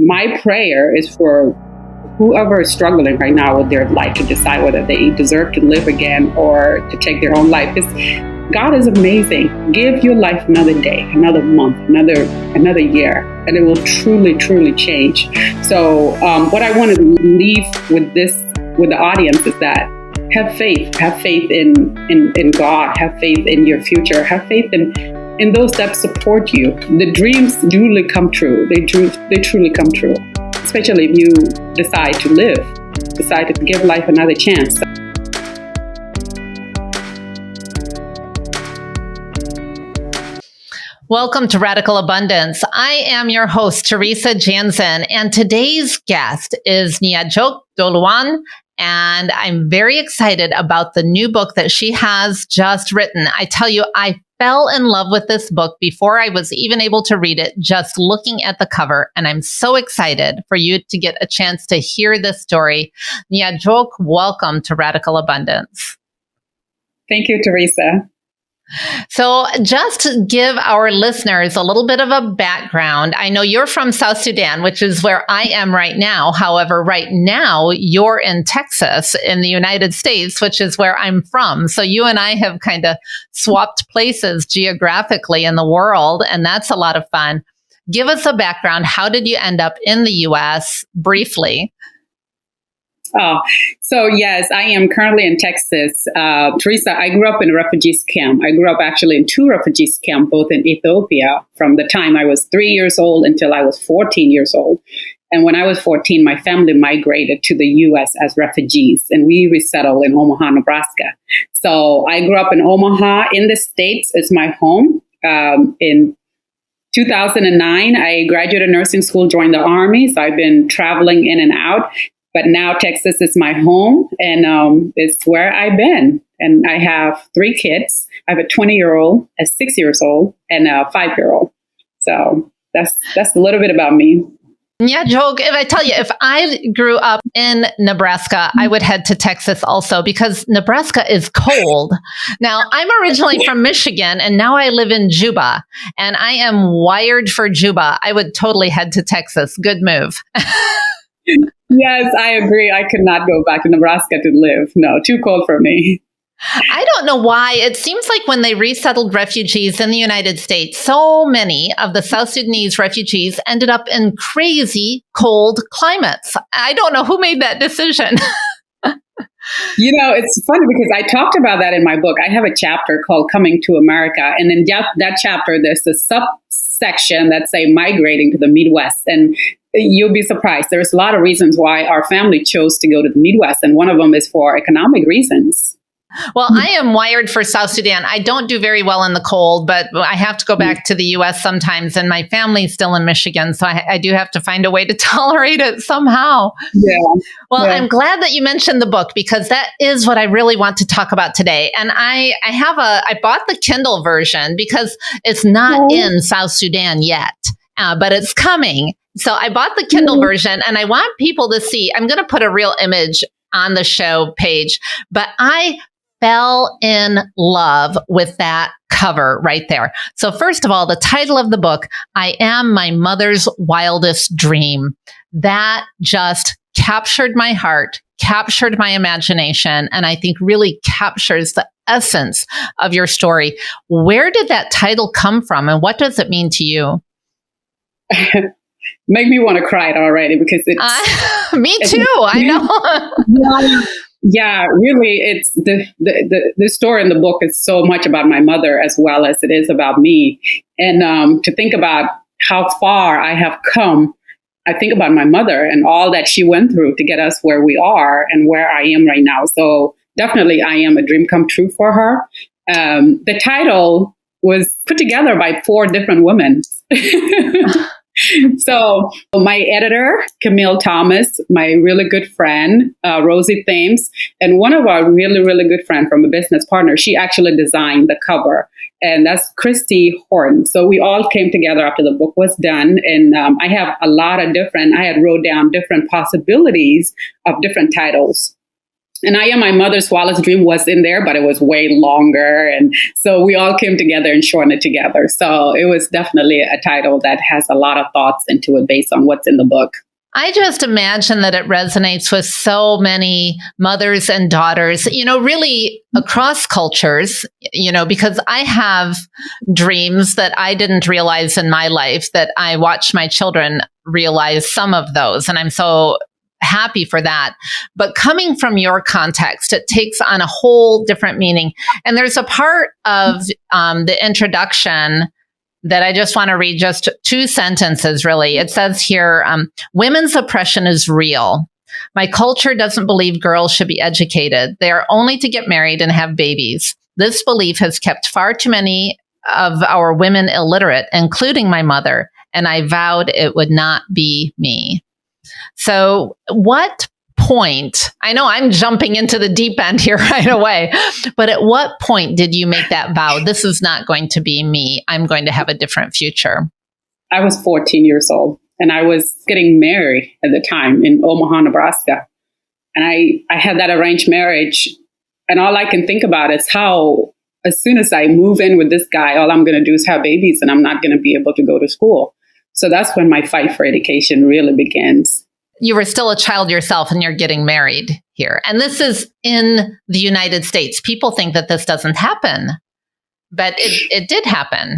my prayer is for whoever is struggling right now with their life to decide whether they deserve to live again or to take their own life. God is amazing. Give your life another day, another month, another year, and it will truly, truly change. So what I want to leave with the audience is that have faith in God, have faith in your future, have faith in those that support you. The dreams truly come true. They truly come true, especially if you decide to give life another chance. Welcome to Radical Abundance. I am your host, Teresa Janzen, and today's guest is Nyajuok Doluony, and I'm very excited about the new book that she has just written. I tell you, I fell in love with this book before I was even able to read it, just looking at the cover, and I'm so excited for you to get a chance to hear this story. Nyajuok, welcome to Radical Abundance. Thank you, Teresa. So just to give our listeners a little bit of a background, I know you're from South Sudan, which is where I am right now. However, right now you're in Texas in the United States, which is where I'm from. So you and I have kind of swapped places geographically in the world, and that's a lot of fun. Give us a background. How did you end up in the U.S. briefly? Oh, so yes, I am currently in Texas. Teresa, I grew up in a refugees camp. I grew up actually in 2 refugees camps, both in Ethiopia, from the time I was 3 years old until I was 14 years old. And when I was 14, my family migrated to the U.S. as refugees, and we resettled in Omaha, Nebraska. So I grew up in Omaha in the States. It's my home. In 2009, I graduated nursing school, joined the Army. So I've been traveling in and out. But now Texas is my home, and it's where I've been. And I have 3 kids. I have a 20-year-old, a 6-year-old, and a 5-year-old. So that's a little bit about me. Nyajuok, if I tell you, if I grew up in Nebraska, I would head to Texas also because Nebraska is cold. Now, I'm originally from Michigan, and now I live in Juba, and I am wired for Juba. I would totally head to Texas. Good move. Yes, I agree. I could not go back to Nebraska to live. No, too cold for me. I don't know why. It seems like when they resettled refugees in the United States, so many of the South Sudanese refugees ended up in crazy cold climates. I don't know who made that decision. You know, it's funny because I talked about that in my book. I have a chapter called Coming to America. And in that chapter, there's a subsection that say migrating to the Midwest. And you'll be surprised. There's a lot of reasons why our family chose to go to the Midwest. And one of them is for economic reasons. Well, I am wired for South Sudan. I don't do very well in the cold, but I have to go back to the U.S. sometimes, and my family's still in Michigan, so I do have to find a way to tolerate it somehow. Yeah. Well, yeah. I'm glad that you mentioned the book because that is what I really want to talk about today. And I bought the Kindle version because it's not in South Sudan yet, but it's coming. So I bought the Kindle version, and I want people to see. I'm going to put a real image on the show page, but I fell in love with that cover right there. So first of all, the title of the book, I Am My Mother's Wildest Dream. That just captured my heart, captured my imagination, and I think really captures the essence of your story. Where did that title come from, and what does it mean to you? Make me want to cry already because it's... me too, I know. Yeah, really, it's the story in the book is so much about my mother as well as it is about me. And to think about how far I have come, I think about my mother and all that she went through to get us where we are and where I am right now. So definitely, I am a dream come true for her. The title was put together by 4 different women. So my editor, Camille Thomas, my really good friend, Rosie Thames, and one of our really, really good friend from a business partner, she actually designed the cover. And that's Christy Horton. So we all came together after the book was done. And I have a lot of I had wrote down different possibilities of different titles. And my mother's wildest dream was in there, but it was way longer. And so we all came together and shortened it together. So it was definitely a title that has a lot of thoughts into it based on what's in the book. I just imagine that it resonates with so many mothers and daughters, really across cultures, because I have dreams that I didn't realize in my life that I watched my children realize some of those. And I'm so happy for that. But coming from your context, it takes on a whole different meaning. And there's a part of the introduction that I just want to read, just 2 sentences, really. It says here, women's oppression is real. My culture doesn't believe girls should be educated. They are only to get married and have babies. This belief has kept far too many of our women illiterate, including my mother, and I vowed it would not be me. So what point, I know I'm jumping into the deep end here right away, but at what point did you make that vow? This is not going to be me. I'm going to have a different future. I was 14 years old and I was getting married at the time in Omaha, Nebraska. And I had that arranged marriage. And all I can think about is how, as soon as I move in with this guy, all I'm going to do is have babies and I'm not going to be able to go to school. So that's when my fight for education really begins. You were still a child yourself and you're getting married here. And this is in the United States. People think that this doesn't happen, but it did happen.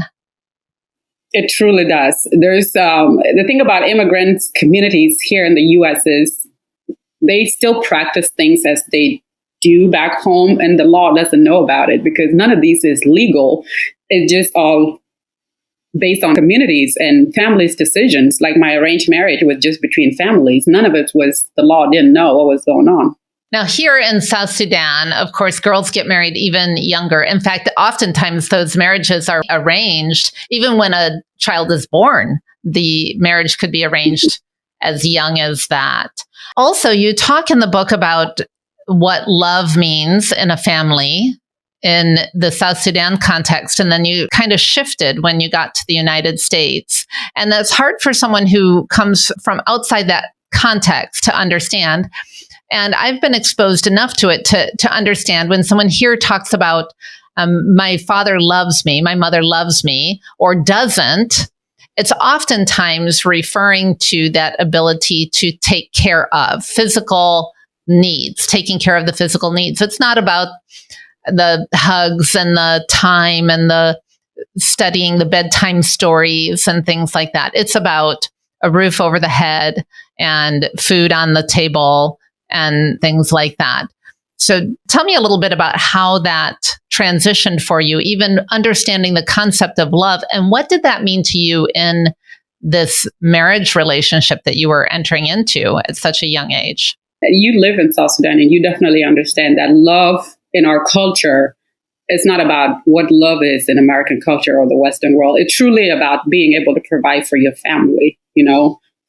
It truly does. There's the thing about immigrants communities here in the U.S. is they still practice things as they do back home, and the law doesn't know about it because none of these is legal. It's just all based on communities and families' decisions. Like my arranged marriage was just between families. None of it was, the law didn't know what was going on. Now, here in South Sudan, of course, girls get married even younger. In fact, oftentimes those marriages are arranged. Even when a child is born, the marriage could be arranged as young as that. Also, you talk in the book about what love means in a family in the South Sudan context. And then you kind of shifted when you got to the United States. And that's hard for someone who comes from outside that context to understand. And I've been exposed enough to it to understand when someone here talks about my father loves me, my mother loves me, or doesn't, it's oftentimes referring to that ability to take care of physical needs, taking care of the physical needs. It's not about the hugs and the time and the studying the bedtime stories and things like that. It's about a roof over the head and food on the table and things like that. So tell me a little bit about how that transitioned for you, even understanding the concept of love. And what did that mean to you in this marriage relationship that you were entering into at such a young age? You live in South Sudan and you definitely understand that love in our culture is not about what love is in American culture or the Western world. It's truly about being able to provide for your family,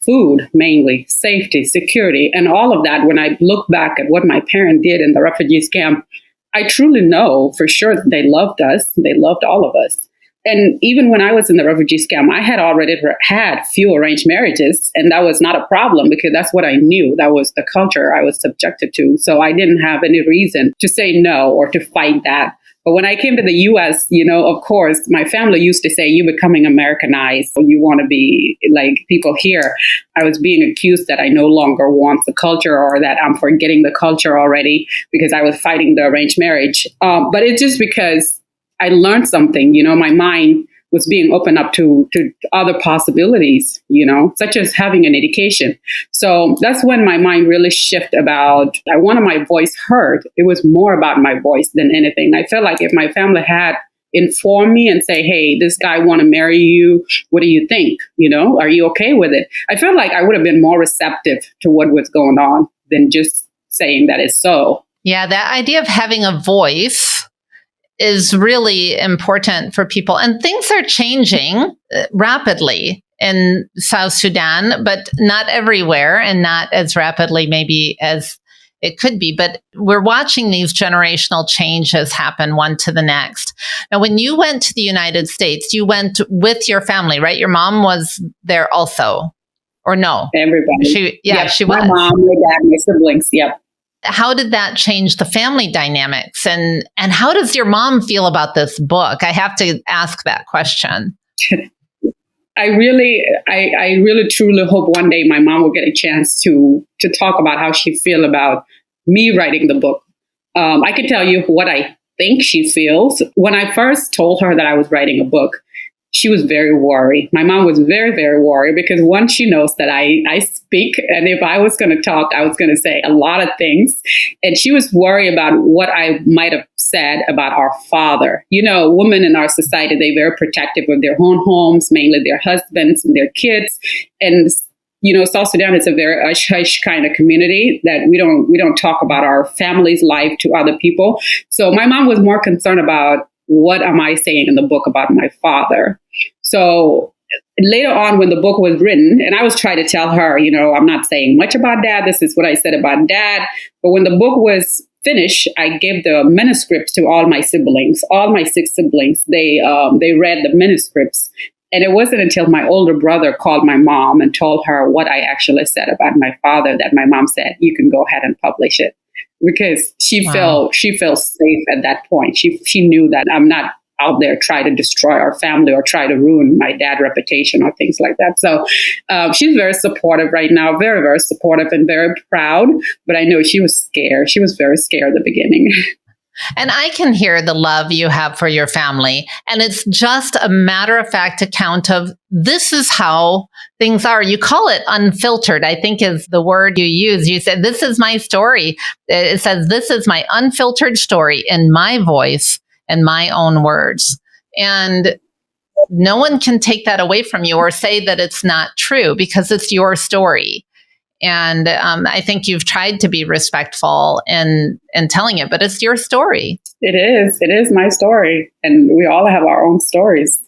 food, mainly, safety, security, and all of that. When I look back at what my parents did in the refugees camp, I truly know for sure that they loved us. They loved all of us. And even when I was in the refugees camp, I had already had few arranged marriages, and that was not a problem because that's what I knew. That was the culture I was subjected to. So I didn't have any reason to say no or to fight that. But when I came to the U.S., of course, my family used to say, you're becoming Americanized, or you want to be like people here. I was being accused that I no longer want the culture or that I'm forgetting the culture already because I was fighting the arranged marriage. But it's just because I learned something, my mind was being opened up to other possibilities, such as having an education. So that's when my mind really shifted about, I wanted my voice heard. It was more about my voice than anything. I felt like if my family had informed me and say, hey, this guy want to marry you, what do you think? Are you okay with it? I felt like I would have been more receptive to what was going on than just saying that it's so. Yeah, that idea of having a voice is really important for people. And things are changing rapidly in South Sudan, but not everywhere and not as rapidly maybe as it could be. But we're watching these generational changes happen one to the next. Now, when you went to the United States, you went with your family, right? Your mom was there also, or no? Everybody. She was. My mom, my dad, my siblings. Yep. How did that change the family dynamics? And how does your mom feel about this book? I have to ask that question. I really truly hope one day my mom will get a chance to talk about how she feel about me writing the book. I can tell you what I think she feels. When I first told her that I was writing a book, she was very worried. My mom was very, very worried because one, she knows that I speak. And if I was going to talk, I was going to say a lot of things. And she was worried about what I might have said about our father. You know, women in our society, they're very protective of their own homes, mainly their husbands and their kids. And you know, South Sudan is a very hush-hush kind of community that we don't talk about our family's life to other people. So my mom was more concerned about what am I saying in the book about my father. So later on, when the book was written, and I was trying to tell her, you know, I'm not saying much about dad. This is what I said about dad. But when the book was finished, I gave the manuscripts to all my siblings, all my 6 siblings. They read the manuscripts. And it wasn't until my older brother called my mom and told her what I actually said about my father that my mom said, you can go ahead and publish it. Because she felt safe at that point. She knew that I'm not out there trying to destroy our family or try to ruin my dad's reputation or things like that. So she's very supportive right now, very, very supportive and very proud. But I know she was scared. She was very scared at the beginning. And I can hear the love you have for your family. And it's just a matter of fact account of this is how things are. You call it unfiltered, I think is the word you use. You said, this is my story. It says, this is my unfiltered story in my voice and my own words. And no one can take that away from you or say that it's not true because it's your story. And I think you've tried to be respectful in telling it, but it's your story. It is. It is my story. And we all have our own stories.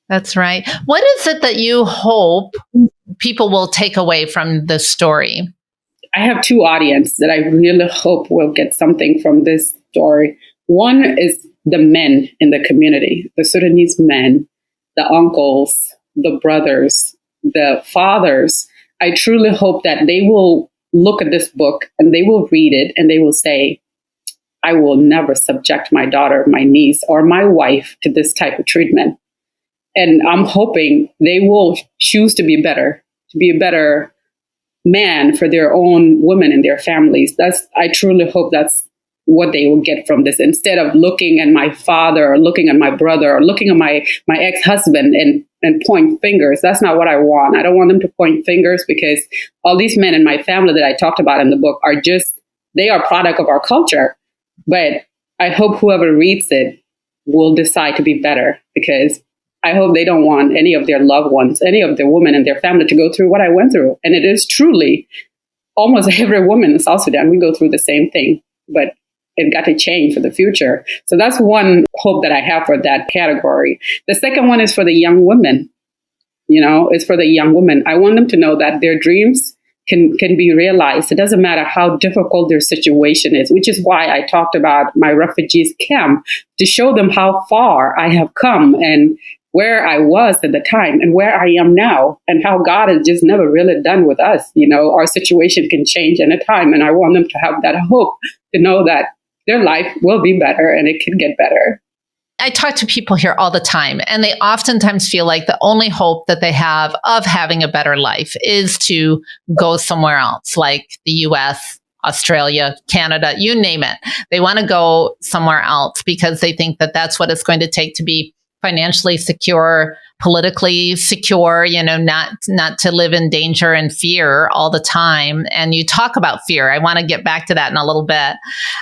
That's right. What is it that you hope people will take away from this story? I have 2 audiences that I really hope will get something from this story. One is the men in the community, the Sudanese men, the uncles, the brothers, the fathers. I truly hope that they will look at this book and they will read it and they will say, I will never subject my daughter, my niece, or my wife to this type of treatment. And I'm hoping they will choose to be a better man for their own women and their families. I truly hope that's what they will get from this, instead of looking at my father or looking at my brother or looking at my ex-husband and point fingers. That's not what I want. I don't want them to point fingers because all these men in my family that I talked about in the book they are product of our culture. But I hope whoever reads it will decide to be better, because I hope they don't want any of their loved ones, any of their women in their family to go through what I went through. And it is truly almost every woman in South Sudan, we go through the same thing, but it got to change for the future. So that's one hope that I have for that category. The second one is for the young women. You know, it's for the young women. I want them to know that their dreams can be realized. It doesn't matter how difficult their situation is, which is why I talked about my refugees camp, to show them how far I have come and where I was at the time and where I am now, and how God has just never really done with us. You know, our situation can change at a time. And I want them to have that hope to know that their life will be better and it can get better. I talk to people here all the time, and they oftentimes feel like the only hope that they have of having a better life is to go somewhere else, like the US, Australia, Canada, you name it. They want to go somewhere else because they think that that's what it's going to take to be financially secure, politically secure, you know, not to live in danger and fear all the time. And you talk about fear. I want to get back to that in a little bit.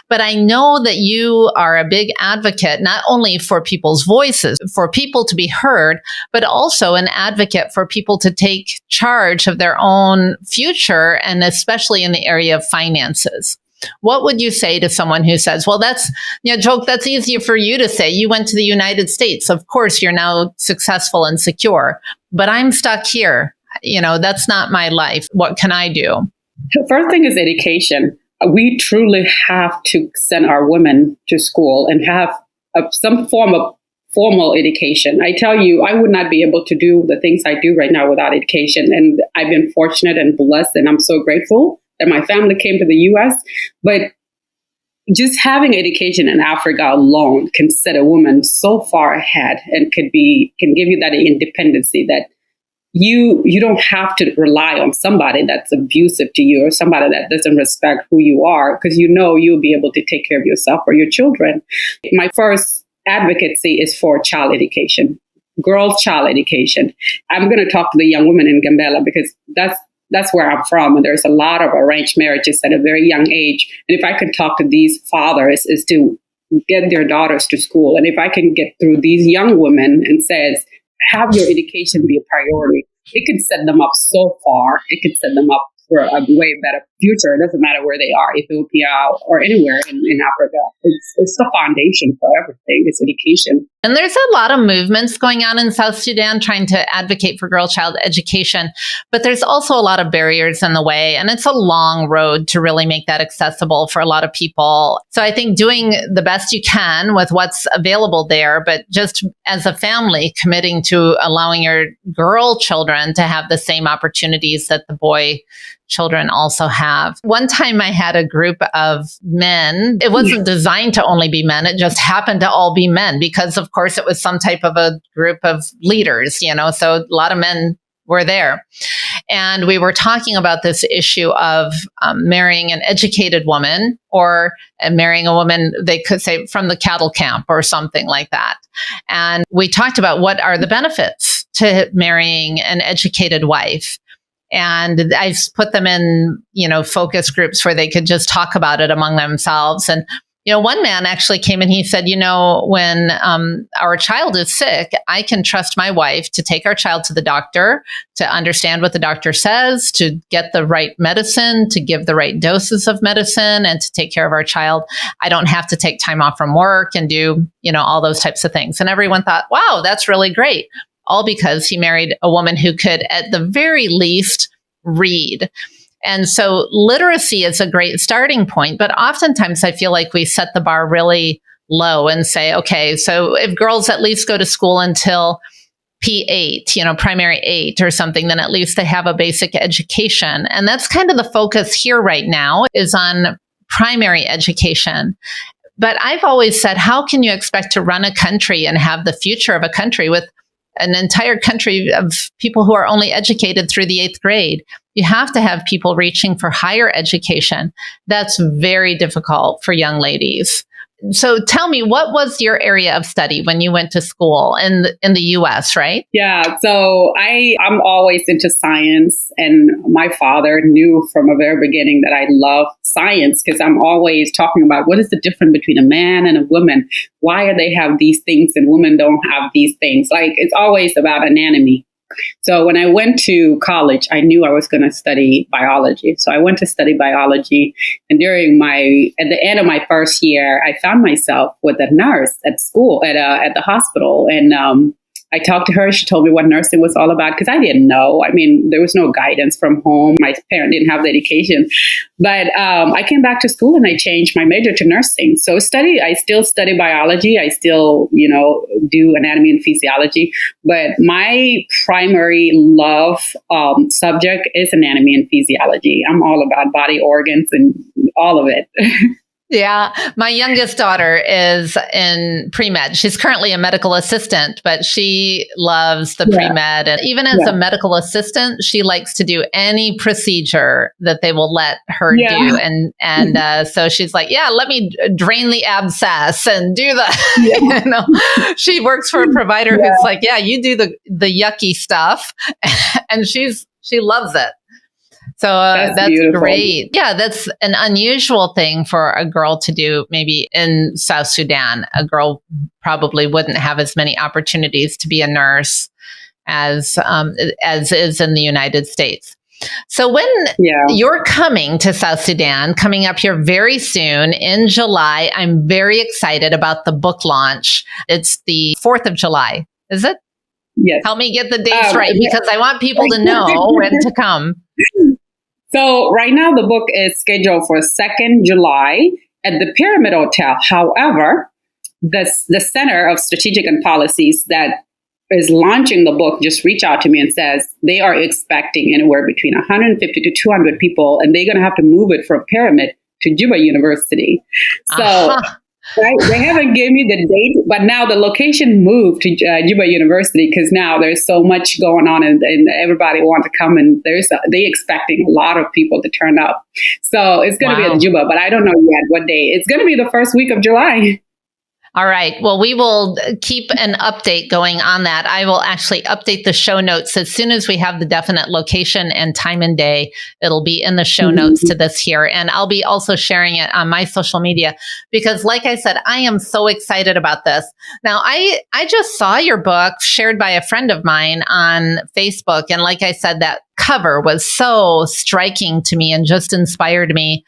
But I know that you are a big advocate, not only for people's voices, for people to be heard, but also an advocate for people to take charge of their own future, and especially in the area of finances. What would you say to someone who says, well, that's easier for you to say. You went to the United States. Of course, you're now successful and secure, but I'm stuck here. You know, that's not my life. What can I do? The first thing is education. We truly have to send our women to school and have some form of formal education. I tell you, I would not be able to do the things I do right now without education. And I've been fortunate and blessed, and I'm so grateful that my family came to the US, but just having education in Africa alone can set a woman so far ahead and can give you that independency that you don't have to rely on somebody that's abusive to you or somebody that doesn't respect who you are, because you'll be able to take care of yourself or your children. My first advocacy is for child education, girls' child education. I'm going to talk to the young women in Gambela because that's where I'm from. And there's a lot of arranged marriages at a very young age. And if I could talk to these fathers is to get their daughters to school. And if I can get through these young women and says, have your education be a priority, it could set them up so far. It could set them up for a way better future. It doesn't matter where they are, Ethiopia or anywhere in Africa. It's the foundation for everything. It's education. And there's a lot of movements going on in South Sudan trying to advocate for girl-child education, but there's also a lot of barriers in the way, and it's a long road to really make that accessible for a lot of people. So I think doing the best you can with what's available there, but just as a family committing to allowing your girl children to have the same opportunities that the boy children also have. One time I had a group of men. It wasn't designed to only be men. It just happened to all be men because, of course, it was some type of a group of leaders, so a lot of men were there. And we were talking about this issue of marrying an educated woman or marrying a woman, they could say, from the cattle camp or something like that. And we talked about what are the benefits to marrying an educated wife. And I put them in, focus groups where they could just talk about it among themselves. And, one man actually came and he said, when our child is sick, I can trust my wife to take our child to the doctor, to understand what the doctor says, to get the right medicine, to give the right doses of medicine, and to take care of our child. I don't have to take time off from work and do, all those types of things. And everyone thought, wow, that's really great. All because he married a woman who could, at the very least, read. And so literacy is a great starting point, but oftentimes I feel like we set the bar really low and say, okay, so if girls at least go to school until P8, primary 8 or something, then at least they have a basic education. And that's kind of the focus here right now is on primary education. But I've always said, how can you expect to run a country and have the future of a country with an entire country of people who are only educated through the 8th grade? You have to have people reaching for higher education. That's very difficult for young ladies. So tell me, what was your area of study when you went to school in the US, right? Yeah, so I'm always into science, and my father knew from a very beginning that I love science because I'm always talking about what is the difference between a man and a woman? Why do they have these things and women don't have these things? Like, it's always about anatomy. So when I went to college, I knew I was going to study biology. So I went to study biology. And at the end of my first year, I found myself with a nurse at school, at the hospital. And I talked to her. She told me what nursing was all about because I didn't know. I mean, there was no guidance from home. My parents didn't have the education. But I came back to school and I changed my major to nursing. So I still study biology. I still, do anatomy and physiology. But my primary love subject is anatomy and physiology. I'm all about body organs and all of it. Yeah. My youngest daughter is in pre-med. She's currently a medical assistant, but she loves the pre-med. And even as a medical assistant, she likes to do any procedure that they will let her do. And so she's like, let me drain the abscess and do the, she works for a provider who's like, you do the yucky stuff. And she loves it. So that's great. Yeah, that's an unusual thing for a girl to do. Maybe in South Sudan, a girl probably wouldn't have as many opportunities to be a nurse as is in the United States. So when you're coming to South Sudan, coming up here very soon in July, I'm very excited about the book launch. It's the 4th of July, is it? Yes. Help me get the dates right because I want people to know when to come. So right now the book is scheduled for 2nd July at the Pyramid Hotel. However, the Center of Strategic and Policies that is launching the book just reached out to me and says they are expecting anywhere between 150 to 200 people, and they're going to have to move it from Pyramid to Juba University. So right, they haven't given me the date, but now the location moved to Juba University because now there's so much going on, and everybody wants to come, and they expecting a lot of people to turn up. So it's going to be at Juba, but I don't know yet what day. It's going to be the first week of July. All right. Well, we will keep an update going on that. I will actually update the show notes as soon as we have the definite location and time and day. It'll be in the show notes to this here. And I'll be also sharing it on my social media because, like I said, I am so excited about this. Now, I just saw your book shared by a friend of mine on Facebook. And like I said, that cover was so striking to me and just inspired me.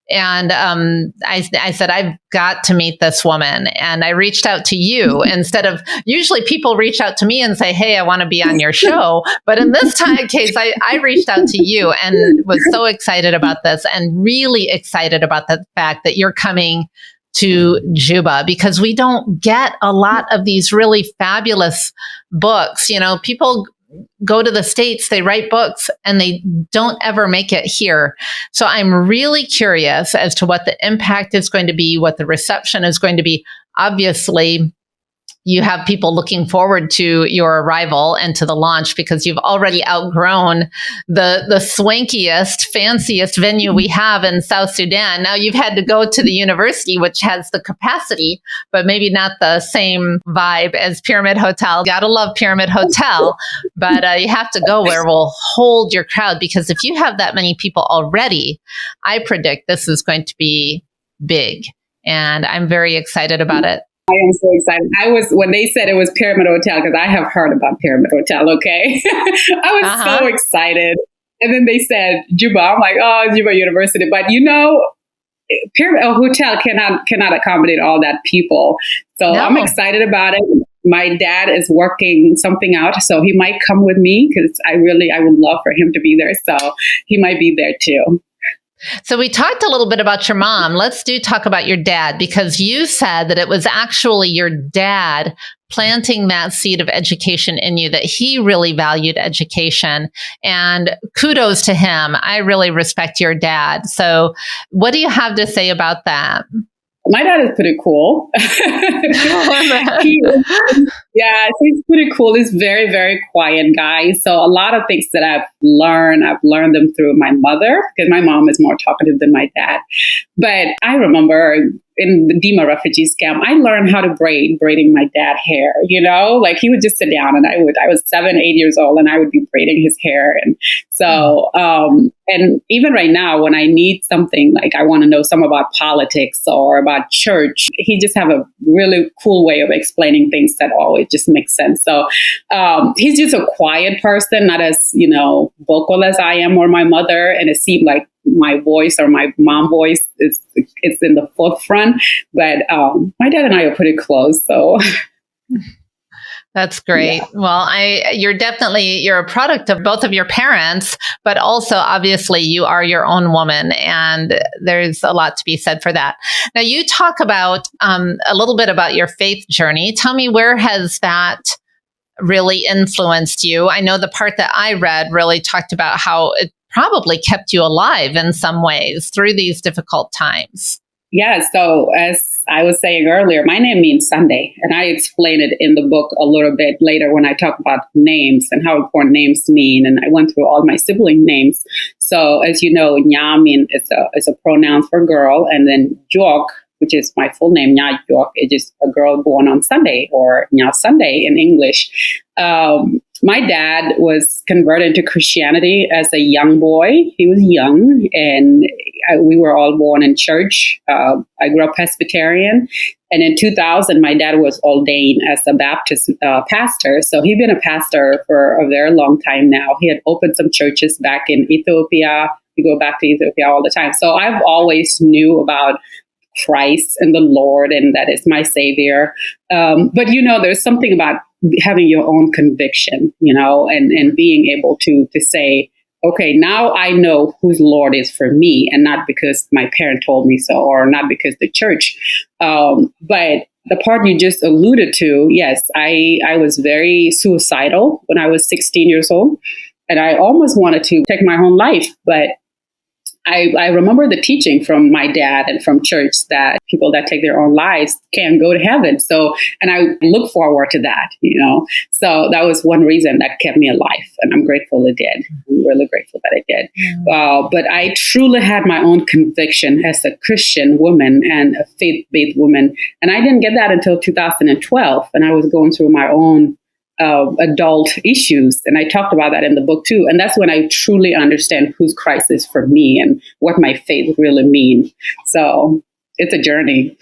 And I said, I've got to meet this woman. And I reached out to you instead of, usually people reach out to me and say, hey, I want to be on your show. But in this case, I reached out to you and was so excited about this and really excited about the fact that you're coming to Juba, because we don't get a lot of these really fabulous books. You know, people go to the States, they write books, and they don't ever make it here. So I'm really curious as to what the impact is going to be, what the reception is going to be. Obviously, you have people looking forward to your arrival and to the launch because you've already outgrown the swankiest, fanciest venue we have in South Sudan. Now you've had to go to the university, which has the capacity, but maybe not the same vibe as Pyramid Hotel. Gotta love Pyramid Hotel, but you have to go where we'll hold your crowd, because if you have that many people already, I predict this is going to be big. And I'm very excited about it. I am so excited. When they said it was Pyramid Hotel, because I have heard about Pyramid Hotel, okay? I was so excited. And then they said Juba. I'm like, oh, Juba University. But you know, Pyramid Hotel cannot accommodate all that people. So no. I'm excited about it. My dad is working something out, so he might come with me because I would love for him to be there. So he might be there too. So we talked a little bit about your mom. Let's talk about your dad, because you said that it was actually your dad planting that seed of education in you, that he really valued education. And kudos to him. I really respect your dad. So what do you have to say about that? My dad is pretty cool. He's pretty cool. He's very, very quiet guy. So a lot of things that I've learned them through my mother, because my mom is more talkative than my dad. But I remember in the Dima refugees camp, I learned how to braiding my dad hair, you know, like he would just sit down and I was 7, 8 years old and I would be braiding his hair. And so, and even right now, when I need something, like I want to know some about politics or about church, he just have a really cool way of explaining things that always just make sense. So he's just a quiet person, not as, you know, vocal as I am or my mother. And it seemed like my voice or my mom voice is in the forefront. But my dad and I are pretty close. So that's great. Yeah. Well, you're a product of both of your parents, but also obviously you are your own woman, and there's a lot to be said for that. Now you talk about a little bit about your faith journey. Tell me, where has that really influenced you? I know the part that I read really talked about how it probably kept you alive in some ways through these difficult times. Yeah. So as I was saying earlier, my name means Sunday, and I explain it in the book a little bit later when I talk about names and how important names mean. And I went through all my sibling names. So as you know, Nya is a pronoun for girl, and then Juok, which is my full name, Nyajuok, is just a girl born on Sunday, or Nya Sunday in English. My dad was converted to Christianity as a young boy. He was young, and we were all born in church. I grew up Presbyterian. And in 2000, my dad was ordained as a Baptist pastor. So he'd been a pastor for a very long time now. He had opened some churches back in Ethiopia. We go back to Ethiopia all the time. So I've always knew about Christ and the Lord, and that is my savior. But, you know, there's something about having your own conviction, you know, and being able to say, okay, now I know whose Lord is for me, and not because my parent told me so, or not because the church. But the part you just alluded to, yes, I was very suicidal when I was 16 years old. And I almost wanted to take my own life. But I remember the teaching from my dad and from church that people that take their own lives can go to heaven. So, and I look forward to that, So that was one reason that kept me alive. And I'm grateful it did. I'm really grateful that it did. But I truly had my own conviction as a Christian woman and a faith-based woman. And I didn't get that until 2012. And I was going through my own adult issues. And I talked about that in the book too. And that's when I truly understand who's Christ is for me and what my faith really means. So it's a journey.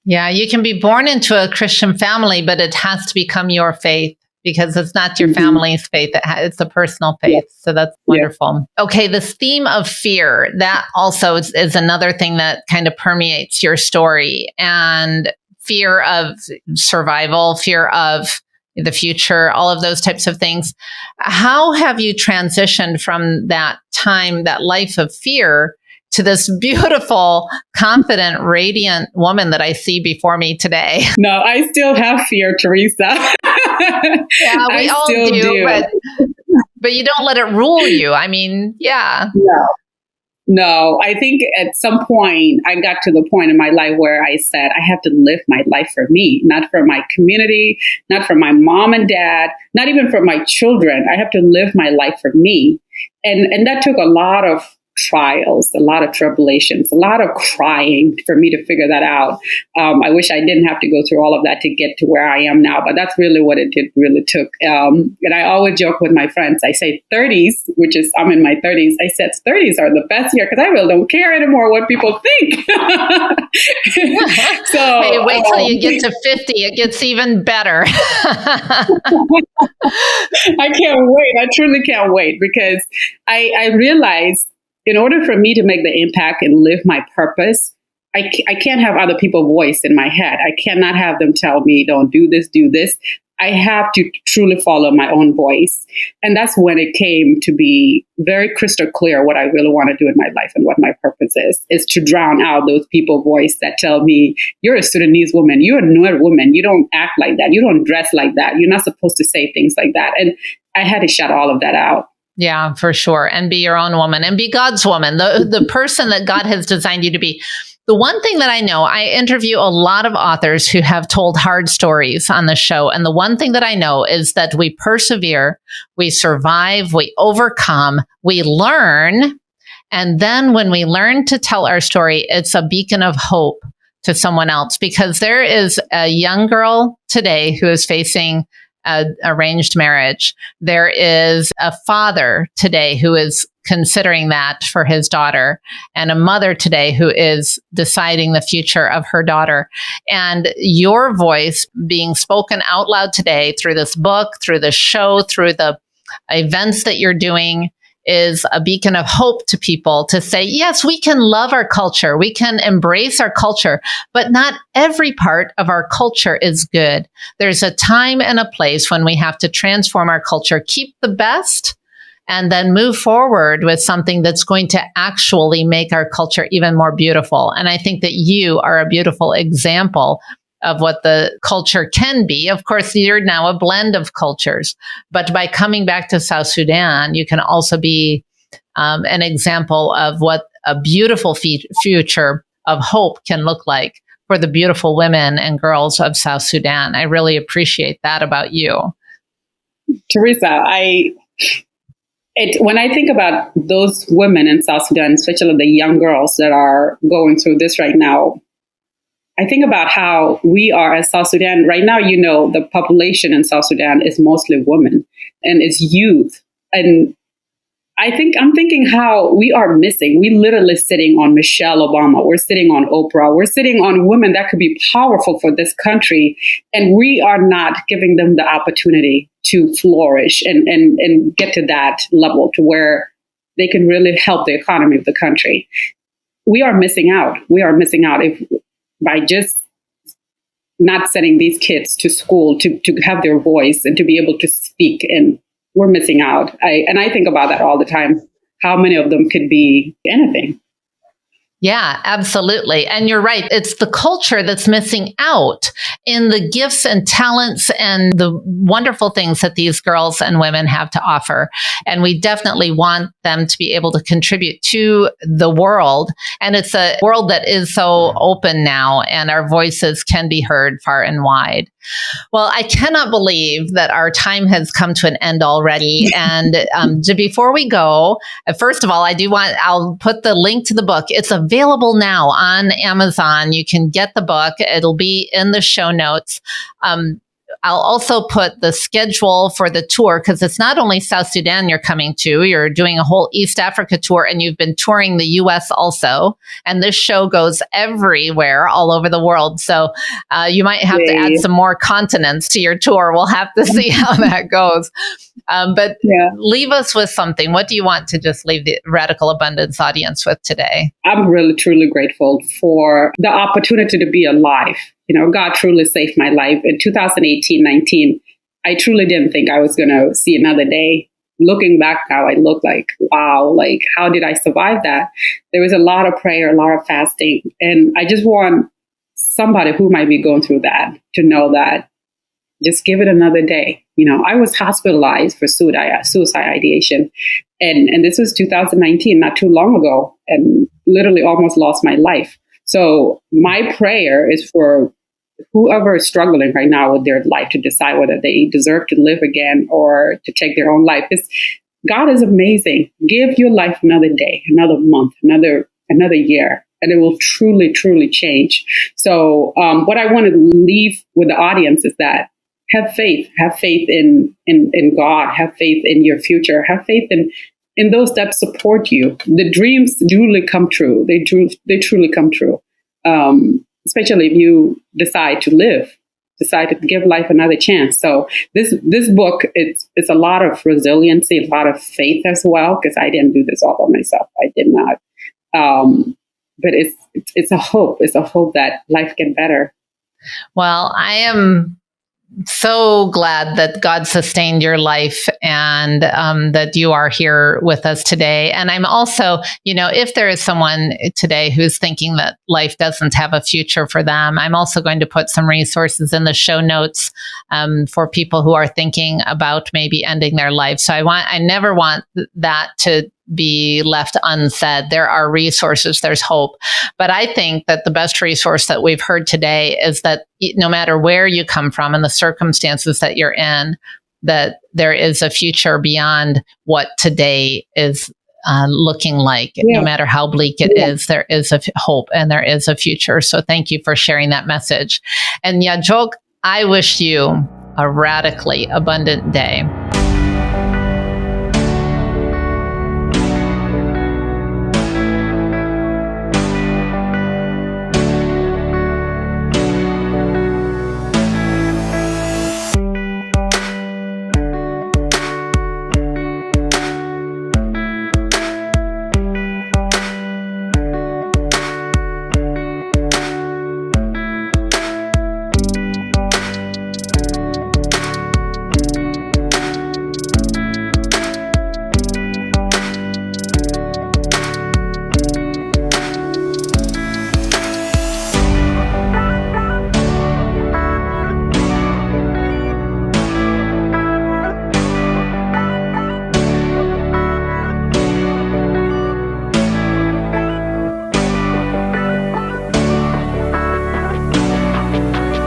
Yeah, you can be born into a Christian family, but it has to become your faith because it's not your family's faith. It's a personal faith. Yeah. So that's wonderful. Yeah. Okay, this theme of fear, that also is another thing that kind of permeates your story. And fear of survival, fear of the future, all of those types of things. How have you transitioned from that time, that life of fear, to this beautiful, confident, radiant woman that I see before me today? No, I still have fear, Teresa. Yeah, we all do. But you don't let it rule you. I mean, yeah. No, I think at some point I got to the point in my life where I said, I have to live my life for me, not for my community, not for my mom and dad, not even for my children. I have to live my life for me. And that took a lot of trials, a lot of tribulations, a lot of crying for me to figure that out. I wish I didn't have to go through all of that to get to where I am now, but that's really what it really took. And I always joke with my friends. I say 30s, which is I'm in my 30s. I said 30s are the best year because I really don't care anymore what people think. So hey, wait till you get to 50. It gets even better. I can't wait. I truly can't wait because I realized in order for me to make the impact and live my purpose, I can't have other people's voice in my head. I cannot have them tell me, don't do this, do this. I have to truly follow my own voice. And that's when it came to be very crystal clear what I really want to do in my life and what my purpose is to drown out those people's voice that tell me, you're a Sudanese woman, you're a Nuer woman, you don't act like that, you don't dress like that, you're not supposed to say things like that. And I had to shut all of that out. Yeah, for sure. And be your own woman and be God's woman, the person that God has designed you to be. The one thing that I know, I interview a lot of authors who have told hard stories on the show. And the one thing that I know is that we persevere, we survive, we overcome, we learn. And then when we learn to tell our story, it's a beacon of hope to someone else, because there is a young girl today who is facing arranged marriage. There is a father today who is considering that for his daughter, and a mother today who is deciding the future of her daughter. And your voice being spoken out loud today through this book, through the show, through the events that you're doing is a beacon of hope to people to say, yes, we can love our culture. We can embrace our culture, but not every part of our culture is good. There's a time and a place when we have to transform our culture, keep the best, and then move forward with something that's going to actually make our culture even more beautiful. And I think that you are a beautiful example of what the culture can be. Of course, you're now a blend of cultures, but by coming back to South Sudan, you can also be an example of what a beautiful future of hope can look like for the beautiful women and girls of South Sudan. I really appreciate that about you. Teresa, when I think about those women in South Sudan, especially the young girls that are going through this right now, I think about how we are as South Sudan right now. The population in South Sudan is mostly women and it's youth. And I'm thinking how we are missing. We literally sitting on Michelle Obama. We're sitting on Oprah. We're sitting on women that could be powerful for this country. And we are not giving them the opportunity to flourish and get to that level to where they can really help the economy of the country. We are missing out. We are missing out by just not sending these kids to school to have their voice and to be able to speak. And we're missing out. I think about that all the time. How many of them could be anything? Yeah, absolutely. And you're right. It's the culture that's missing out in the gifts and talents and the wonderful things that these girls and women have to offer. And we definitely want them to be able to contribute to the world. And it's a world that is so open now, and our voices can be heard far and wide. Well, I cannot believe that our time has come to an end already. And before we go, first of all, I'll put the link to the book. It's available now on Amazon. You can get the book. It'll be in the show notes. I'll also put the schedule for the tour, because it's not only South Sudan you're coming to, you're doing a whole East Africa tour, and you've been touring the US also. And this show goes everywhere, all over the world. So you might have to add some more continents to your tour. We'll have to see how that goes. But leave us with something. What do you want to just leave the Radical Abundance audience with today? I'm really, truly grateful for the opportunity to be alive. God truly saved my life. In 2018-19, I truly didn't think I was going to see another day. Looking back now, I look like, wow, like, how did I survive that? There was a lot of prayer, a lot of fasting. And I just want somebody who might be going through that to know that just give it another day. I was hospitalized for suicide ideation. And this was 2019, not too long ago, and literally almost lost my life. So my prayer is for whoever is struggling right now with their life to decide whether they deserve to live again or to take their own life. God is amazing. Give your life another day, another month, another year, and it will truly, truly change. So what I want to leave with the audience is that have faith in God, have faith in your future, have faith in those that support you. The dreams truly come true. They truly come true. Especially if you decide to give life another chance. So this book, it's a lot of resiliency, a lot of faith as well, because I didn't do this all by myself. I did not. But it's a hope. It's a hope that life get better. Well, I am so glad that God sustained your life and that you are here with us today. And I'm also, if there is someone today who's thinking that life doesn't have a future for them, I'm also going to put some resources in the show notes for people who are thinking about maybe ending their life. So I never want that to be left unsaid. There are resources, there's hope. But I think that the best resource that we've heard today is that no matter where you come from and the circumstances that you're in, that there is a future beyond what today is looking like. No matter how bleak it is, there is a hope and there is a future. So thank you for sharing that message. And Nyajuok, I wish you a radically abundant day.